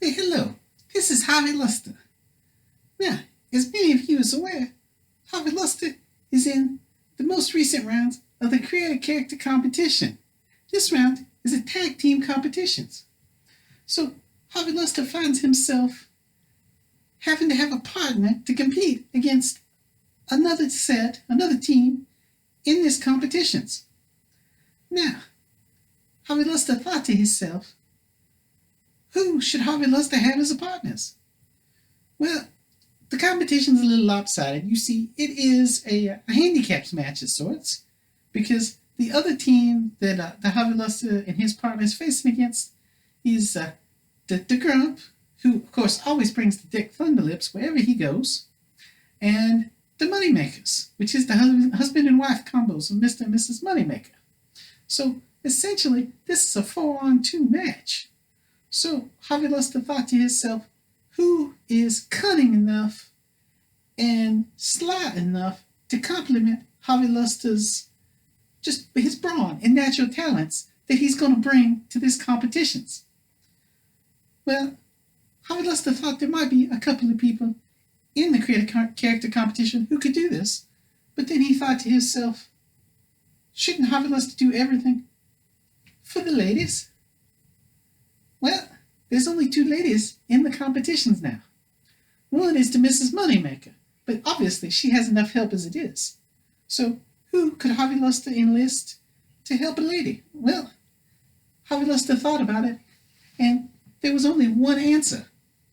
Hey, hello. This is Harvey Luster. Now, as many of you is aware, Harvey Luster is in the most recent round of the Creative Character Competition. This round is a tag team competitions. So, Harvey Luster finds himself having to have a partner to compete against another team in this competitions. Now, Harvey Luster thought to himself, who should Harvey Luster have as a partners? Well, the competition's a little lopsided. You see, it is a handicaps match of sorts, because the other team that the Harvey Luster and his partners facing against is the Grump, who of course always brings the Dick Thunderlips wherever he goes, and the Moneymakers, which is the husband and wife combos of Mr. and Mrs. Moneymaker. So essentially, this is a 4-on-2 match. So Harvey Luster thought to himself, who is cunning enough and sly enough to complement Harvey Luster's just his brawn and natural talents that he's going to bring to this competitions? Well, Harvey Luster thought there might be a couple of people in the creative character competition who could do this, but then he thought to himself, shouldn't Harvey Luster do everything for the ladies? Well, there's only 2 ladies in the competitions now. One is the Mrs. Moneymaker, but obviously she has enough help as it is. So who could Harvey Luster enlist to help a lady? Well, Harvey Luster thought about it, and there was only one answer.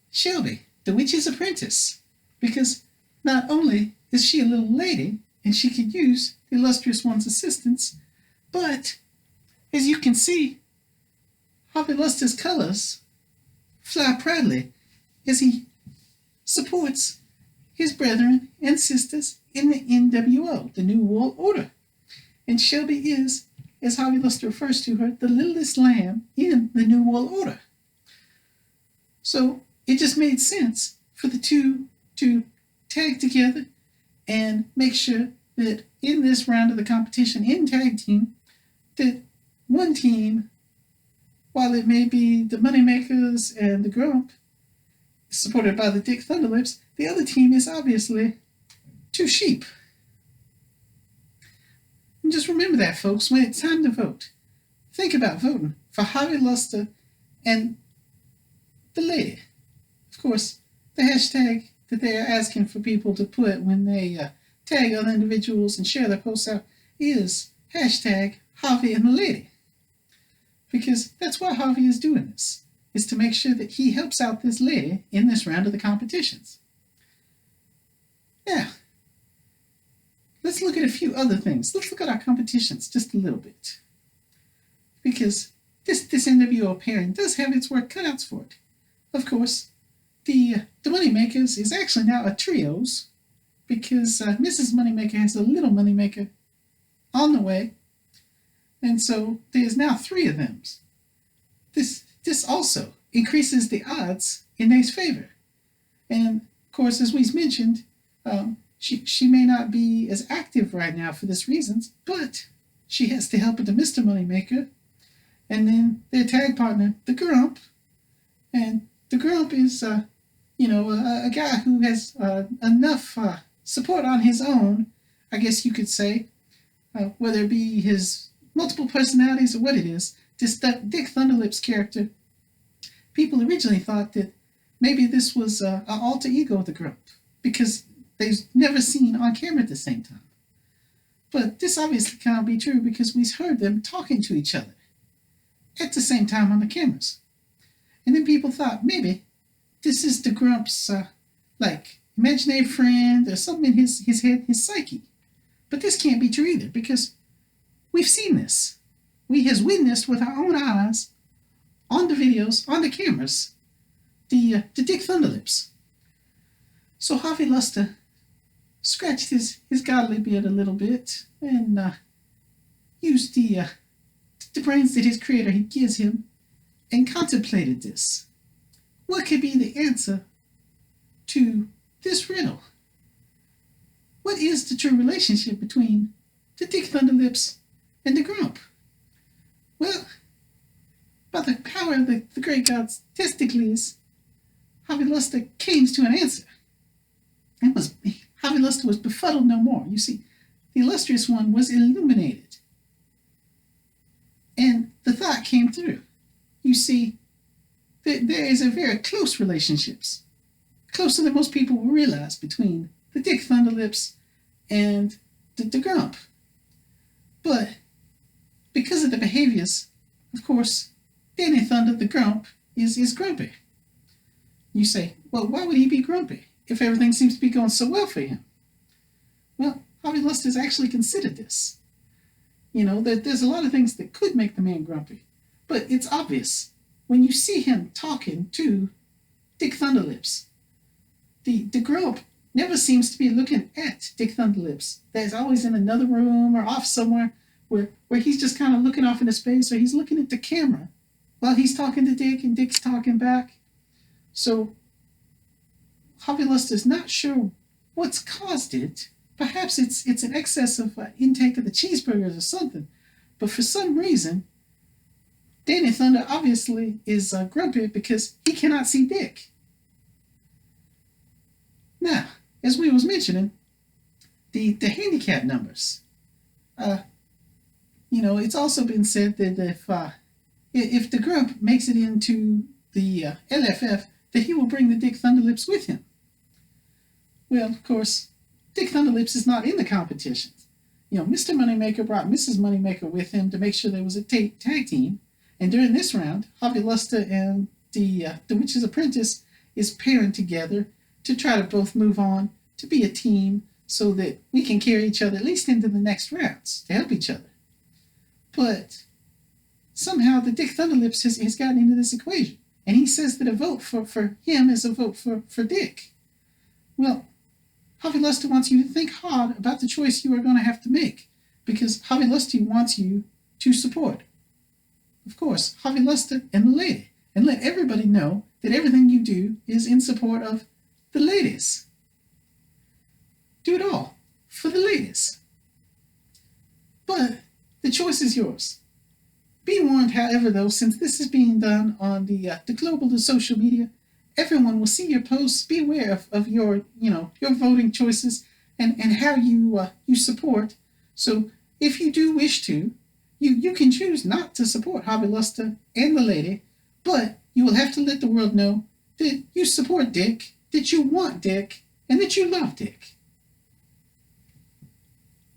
Shelby, the witch's apprentice. Because not only is she a little lady, and she could use the illustrious one's assistance, but as you can see, Harvey Luster's colors fly proudly as he supports his brethren and sisters in the NWO, the New World Order. And Shelby is, as Harvey Luster refers to her, the littlest lamb in the New World Order. So it just made sense for the two to tag together and make sure that in this round of the competition in tag team, that one team, while it may be the Moneymakers and the Grump, supported by the Dick Thunderlips, the other team is obviously 2 sheep. And just remember that, folks, when it's time to vote. Think about voting for Harvey Luster and the lady. Of course, the hashtag that they are asking for people to put when they tag other individuals and share their posts out is hashtag Harvey and the lady. Because that's why Harvey is doing this, is to make sure that he helps out this lady in this round of the competitions. Now, let's look at a few other things. Let's look at our competitions just a little bit. Because this NWO pairing does have its work cut out for it. Of course, the Moneymakers is actually now a trios, because Mrs. Moneymaker has a little Moneymaker on the way, and so there's now 3 of them. This also increases the odds in their favor. And of course, as we've mentioned, she may not be as active right now for this reasons, but she has the help of the Mr. Moneymaker, and then their tag partner, the Grump. And the Grump is, a guy who has enough support on his own, I guess you could say, whether it be his multiple personalities or what it is. This Dick Thunderlips character, people originally thought that maybe this was an alter ego of the Grump, because they've never seen on camera at the same time. But this obviously can't be true, because we've heard them talking to each other at the same time on the cameras. And then people thought maybe this is the Grump's imaginary friend or something in his head, his psyche. But this can't be true either, because we've seen this. We has witnessed with our own eyes, on the videos, on the cameras, the Dick Thunderlips. So Harvey Luster scratched his godly beard a little bit and used the brains that his creator gives him and contemplated this. What could be the answer to this riddle? What is the true relationship between the Dick Thunderlips and the Grump? Well, by the power of the great god's testicles, Harvey Luster came to an answer. Harvey Luster was befuddled no more. You see, the illustrious one was illuminated. And the thought came through. You see, there is a very close relationships, closer than most people will realize, between the Dick Thunderlips and the Grump. But because of the behaviors, of course, Danny Thunder, the Grump, is grumpy. You say, well, why would he be grumpy if everything seems to be going so well for him? Well, Harvey Luster's actually considered this. You know, there's a lot of things that could make the man grumpy, but it's obvious when you see him talking to Dick Thunderlips. The Grump never seems to be looking at Dick Thunderlips. There's always in another room or off somewhere where he's just kind of looking off into space, or he's looking at the camera while he's talking to Dick and Dick's talking back. So Harvey Luster's not sure what's caused it. Perhaps it's an excess of intake of the cheeseburgers or something. But for some reason, Danny Thunder obviously is grumpy because he cannot see Dick. Now, as we was mentioning, the handicap numbers. You know, it's also been said that if the Grump makes it into the LFF, that he will bring the Dick Thunderlips with him. Well, of course, Dick Thunderlips is not in the competition. You know, Mr. Moneymaker brought Mrs. Moneymaker with him to make sure there was a tag team. And during this round, Harvey Luster and the Witch's Apprentice is pairing together to try to both move on to be a team so that we can carry each other at least into the next rounds to help each other. But somehow the Dick Thunderlips has gotten into this equation. And he says that a vote for him is a vote for Dick. Well, Harvey Luster wants you to think hard about the choice you are going to have to make, because Harvey Luster wants you to support, of course, Harvey Luster and the lady, and let everybody know that everything you do is in support of the ladies. Do it all for the ladies. But the choice is yours. Be warned, however, though, since this is being done on the global social media, everyone will see your posts. Be aware of your voting choices and how you support. So if you do wish to, you can choose not to support Harvey Luster and the lady, but you will have to let the world know that you support Dick, that you want Dick, and that you love Dick.